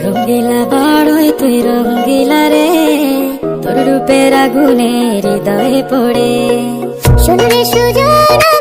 রঙ্গিলা বড়ই তুই রঙ্গিলা রে, তোর রূপের আগুনে হৃদয়ে পড়ে। শোন রে সুজানা